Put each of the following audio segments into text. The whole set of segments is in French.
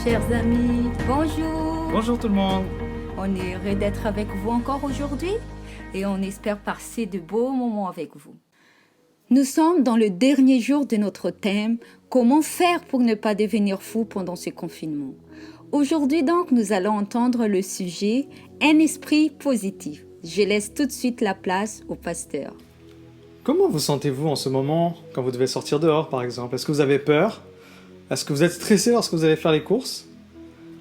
Chers amis, bonjour. Bonjour tout le monde. On est heureux d'être avec vous encore aujourd'hui et on espère passer de beaux moments avec vous. Nous sommes dans le dernier jour de notre thème « Comment faire pour ne pas devenir fou pendant ce confinement ?» Aujourd'hui donc, nous allons entendre le sujet « Un esprit positif ». Je laisse tout de suite la place au pasteur. Comment vous sentez-vous en ce moment quand vous devez sortir dehors par exemple? Est-ce que vous avez peur? Est-ce que vous êtes stressé lorsque vous allez faire les courses?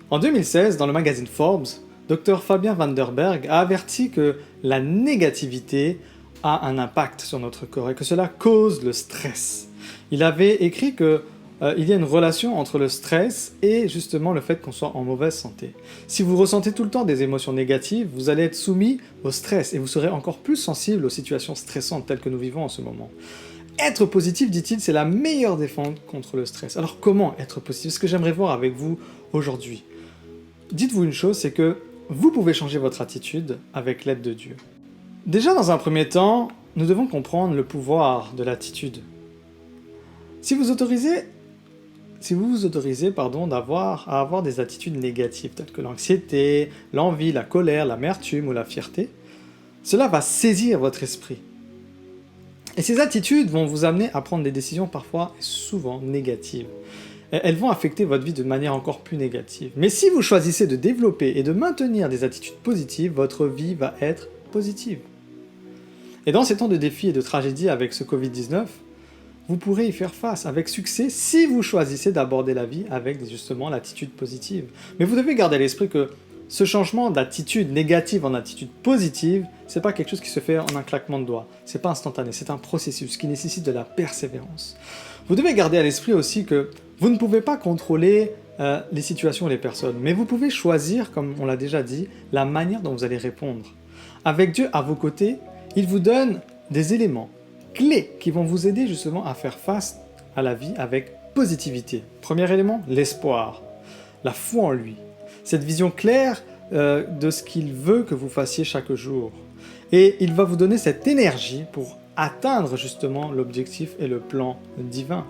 En 2016, dans le magazine Forbes, Dr Fabien Vanderberg a averti que la négativité a un impact sur notre corps et que cela cause le stress. Il avait écrit que il y a une relation entre le stress et justement le fait qu'on soit en mauvaise santé. Si vous ressentez tout le temps des émotions négatives, vous allez être soumis au stress et vous serez encore plus sensible aux situations stressantes telles que nous vivons en ce moment. Être positif, dit-il, c'est la meilleure défense contre le stress. Alors comment être positif? Ce que j'aimerais voir avec vous aujourd'hui. Dites-vous une chose, c'est que vous pouvez changer votre attitude avec l'aide de Dieu. Déjà, dans un premier temps, nous devons comprendre le pouvoir de l'attitude. Si vous vous autorisez à avoir des attitudes négatives, telles que l'anxiété, l'envie, la colère, l'amertume ou la fierté, cela va saisir votre esprit. Et ces attitudes vont vous amener à prendre des décisions parfois et souvent négatives. Elles vont affecter votre vie de manière encore plus négative. Mais si vous choisissez de développer et de maintenir des attitudes positives, votre vie va être positive. Et dans ces temps de défis et de tragédie avec ce Covid-19, vous pourrez y faire face avec succès si vous choisissez d'aborder la vie avec justement l'attitude positive. Mais vous devez garder à l'esprit que ce changement d'attitude négative en attitude positive, c'est pas quelque chose qui se fait en un claquement de doigts. C'est pas instantané, c'est un processus qui nécessite de la persévérance. Vous devez garder à l'esprit aussi que vous ne pouvez pas contrôler les situations et les personnes, mais vous pouvez choisir, comme on l'a déjà dit, la manière dont vous allez répondre. Avec Dieu à vos côtés, il vous donne des éléments clés qui vont vous aider justement à faire face à la vie avec positivité. Premier élément, l'espoir, la foi en lui. Cette vision claire de ce qu'il veut que vous fassiez chaque jour. Et il va vous donner cette énergie pour atteindre justement l'objectif et le plan divin.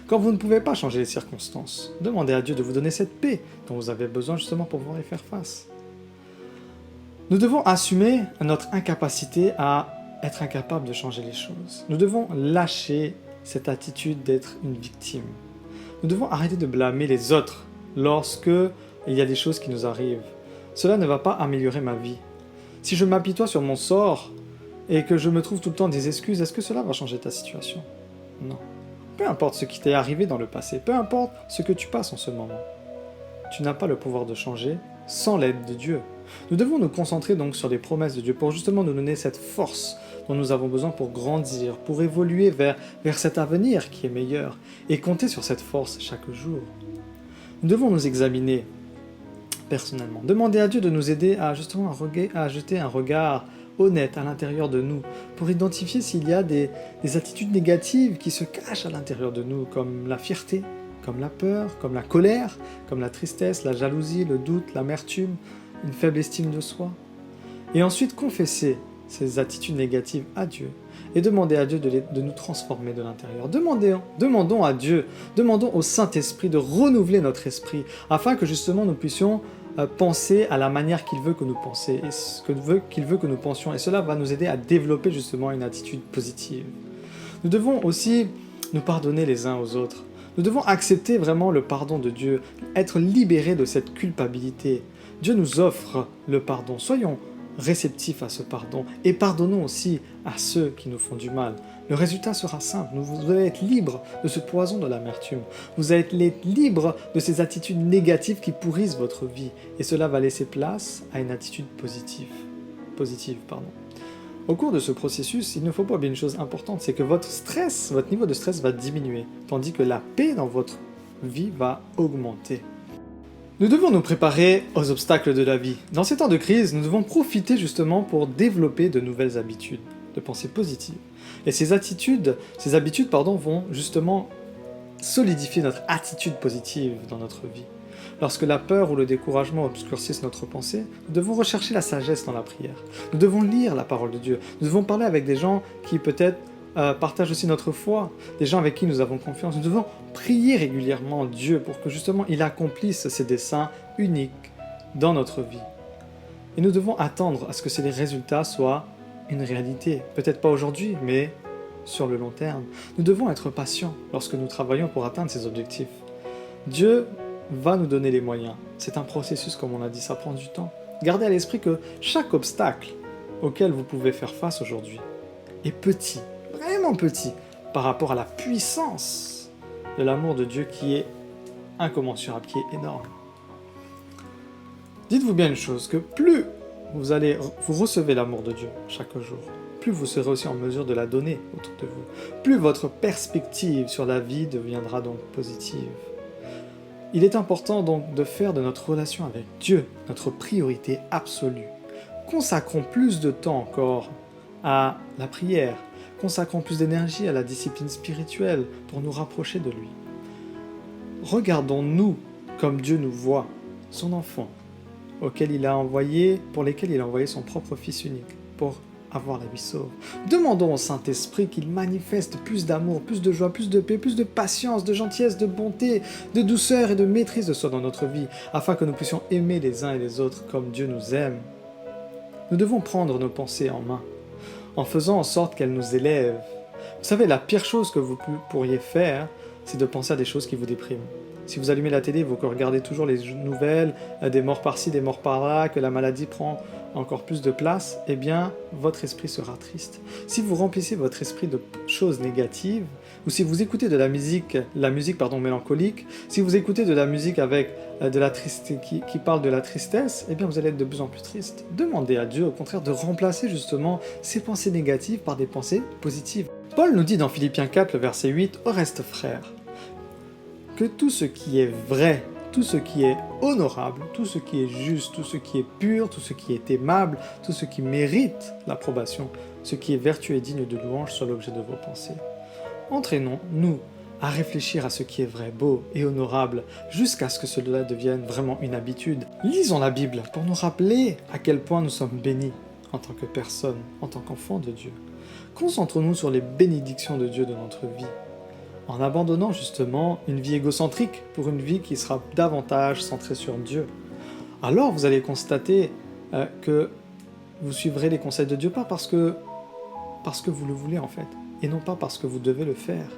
Quand vous ne pouvez pas changer les circonstances, demandez à Dieu de vous donner cette paix dont vous avez besoin justement pour pouvoir y faire face. Nous devons assumer notre incapacité à être incapable de changer les choses. Nous devons lâcher cette attitude d'être une victime. Nous devons arrêter de blâmer les autres lorsque il y a des choses qui nous arrivent. Cela ne va pas améliorer ma vie. Si je m'apitoie sur mon sort et que je me trouve tout le temps des excuses, est-ce que cela va changer ta situation? Non. Peu importe ce qui t'est arrivé dans le passé, peu importe ce que tu passes en ce moment, tu n'as pas le pouvoir de changer sans l'aide de Dieu. Nous devons nous concentrer donc sur les promesses de Dieu pour justement nous donner cette force dont nous avons besoin pour grandir, pour évoluer vers cet avenir qui est meilleur et compter sur cette force chaque jour. Nous devons nous examiner personnellement, demander à Dieu de nous aider à justement à jeter un regard honnête à l'intérieur de nous pour identifier s'il y a des attitudes négatives qui se cachent à l'intérieur de nous, comme la fierté, comme la peur, comme la colère, comme la tristesse, la jalousie, le doute, l'amertume, une faible estime de soi. Et ensuite confesser ces attitudes négatives à Dieu et demander à Dieu de nous transformer de l'intérieur. Demandons à Dieu, demandons au Saint-Esprit de renouveler notre esprit afin que justement nous puissions penser à la manière qu'il veut que nous pensions et ce qu'il veut que nous pensions, et cela va nous aider à développer justement une attitude positive. Nous devons aussi nous pardonner les uns aux autres. Nous devons accepter vraiment le pardon de Dieu, être libérés de cette culpabilité. Dieu nous offre le pardon. Soyons réceptifs à ce pardon et pardonnons aussi à ceux qui nous font du mal. Le résultat sera simple, vous allez être libre de ce poison de l'amertume, vous allez être libre de ces attitudes négatives qui pourrissent votre vie et cela va laisser place à une attitude positive. Au cours de ce processus, il ne faut pas oublier une chose importante, c'est que votre niveau de stress va diminuer, tandis que la paix dans votre vie va augmenter. Nous devons nous préparer aux obstacles de la vie. Dans ces temps de crise, nous devons profiter justement pour développer de nouvelles habitudes, de pensée positive. Et ces habitudes vont justement solidifier notre attitude positive dans notre vie. Lorsque la peur ou le découragement obscurcissent notre pensée, nous devons rechercher la sagesse dans la prière. Nous devons lire la parole de Dieu. Nous devons parler avec des gens qui peut-être partagent aussi notre foi, des gens avec qui nous avons confiance. Nous devons prier régulièrement Dieu pour que justement il accomplisse ses desseins uniques dans notre vie. Et nous devons attendre à ce que ces résultats soient une réalité. Peut-être pas aujourd'hui, mais sur le long terme. Nous devons être patients lorsque nous travaillons pour atteindre ces objectifs. Dieu va nous donner les moyens. C'est un processus, comme on l'a dit, ça prend du temps. Gardez à l'esprit que chaque obstacle auquel vous pouvez faire face aujourd'hui est petit, vraiment petit, par rapport à la puissance de l'amour de Dieu qui est incommensurable, qui est énorme. Dites-vous bien une chose, que plus vous recevez l'amour de Dieu chaque jour, plus vous serez aussi en mesure de la donner autour de vous. Plus votre perspective sur la vie deviendra donc positive. Il est important donc de faire de notre relation avec Dieu notre priorité absolue. Consacrons plus de temps encore à la prière, consacrons plus d'énergie à la discipline spirituelle pour nous rapprocher de lui. Regardons-nous comme Dieu nous voit, son enfant, pour lesquels il a envoyé son propre Fils unique, pour avoir la vie sauve. Demandons au Saint-Esprit qu'il manifeste plus d'amour, plus de joie, plus de paix, plus de patience, de gentillesse, de bonté, de douceur et de maîtrise de soi dans notre vie, afin que nous puissions aimer les uns et les autres comme Dieu nous aime. Nous devons prendre nos pensées en main, en faisant en sorte qu'elles nous élèvent. Vous savez, la pire chose que vous pourriez faire, c'est de penser à des choses qui vous dépriment. Si vous allumez la télé, vous regardez toujours les nouvelles, des morts par-ci, des morts par-là, que la maladie prend encore plus de place, eh bien, votre esprit sera triste. Si vous remplissez votre esprit de choses négatives, ou si vous écoutez de la musique mélancolique, si vous écoutez de la musique avec de la qui parle de la tristesse, eh bien, vous allez être de plus en plus triste. Demandez à Dieu, au contraire, de remplacer justement ces pensées négatives par des pensées positives. Paul nous dit dans Philippiens 4, le verset 8, « Au reste, frères, que tout ce qui est vrai, tout ce qui est honorable, tout ce qui est juste, tout ce qui est pur, tout ce qui est aimable, tout ce qui mérite l'approbation, ce qui est vertueux et digne de louange soit l'objet de vos pensées. Entraînons-nous à réfléchir à ce qui est vrai, beau et honorable, jusqu'à ce que cela devienne vraiment une habitude. Lisons la Bible pour nous rappeler à quel point nous sommes bénis en tant que personne, en tant qu'enfants de Dieu. Concentrons-nous sur les bénédictions de Dieu dans notre vie, en abandonnant justement une vie égocentrique pour une vie qui sera davantage centrée sur Dieu. Alors vous allez constater que vous suivrez les conseils de Dieu pas parce que vous le voulez en fait, et non pas parce que vous devez le faire.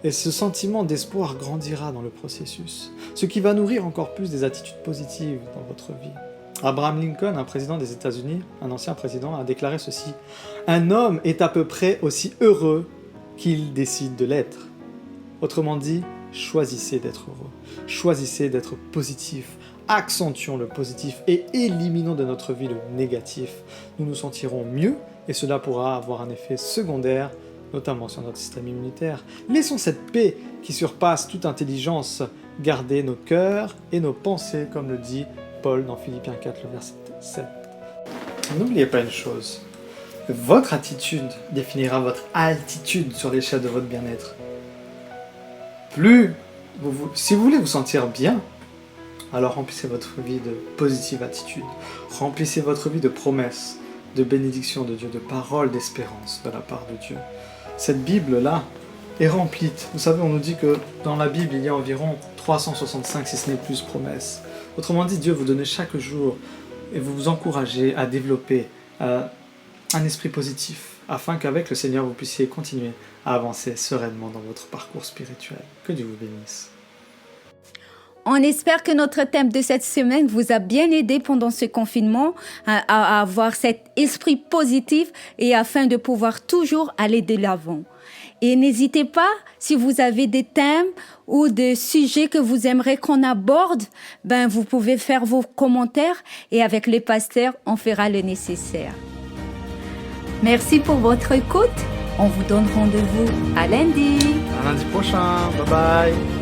Et ce sentiment d'espoir grandira dans le processus, ce qui va nourrir encore plus des attitudes positives dans votre vie. Abraham Lincoln, un président des États-Unis, un ancien président, a déclaré ceci : « Un homme est à peu près aussi heureux qu'il décide de l'être. » Autrement dit, choisissez d'être heureux, choisissez d'être positif, accentuons le positif et éliminons de notre vie le négatif. Nous nous sentirons mieux et cela pourra avoir un effet secondaire, notamment sur notre système immunitaire. Laissons cette paix qui surpasse toute intelligence garder nos cœurs et nos pensées, comme le dit Paul dans Philippiens 4, le verset 7. N'oubliez pas une chose, votre attitude définira votre altitude sur l'échelle de votre bien-être. Si vous voulez vous sentir bien, alors remplissez votre vie de positive attitude, remplissez votre vie de promesses, de bénédictions de Dieu, de paroles d'espérance de la part de Dieu. Cette Bible-là est remplie. Vous savez, on nous dit que dans la Bible, il y a environ 365, si ce n'est plus, promesses. Autrement dit, Dieu vous donne chaque jour et vous encouragez à développer un esprit positif, afin qu'avec le Seigneur, vous puissiez continuer à avancer sereinement dans votre parcours spirituel. Que Dieu vous bénisse. On espère que notre thème de cette semaine vous a bien aidé pendant ce confinement à avoir cet esprit positif et afin de pouvoir toujours aller de l'avant. Et n'hésitez pas, si vous avez des thèmes ou des sujets que vous aimeriez qu'on aborde, vous pouvez faire vos commentaires et avec les pasteurs, on fera le nécessaire. Merci pour votre écoute. On vous donne rendez-vous à lundi. À lundi prochain. Bye bye.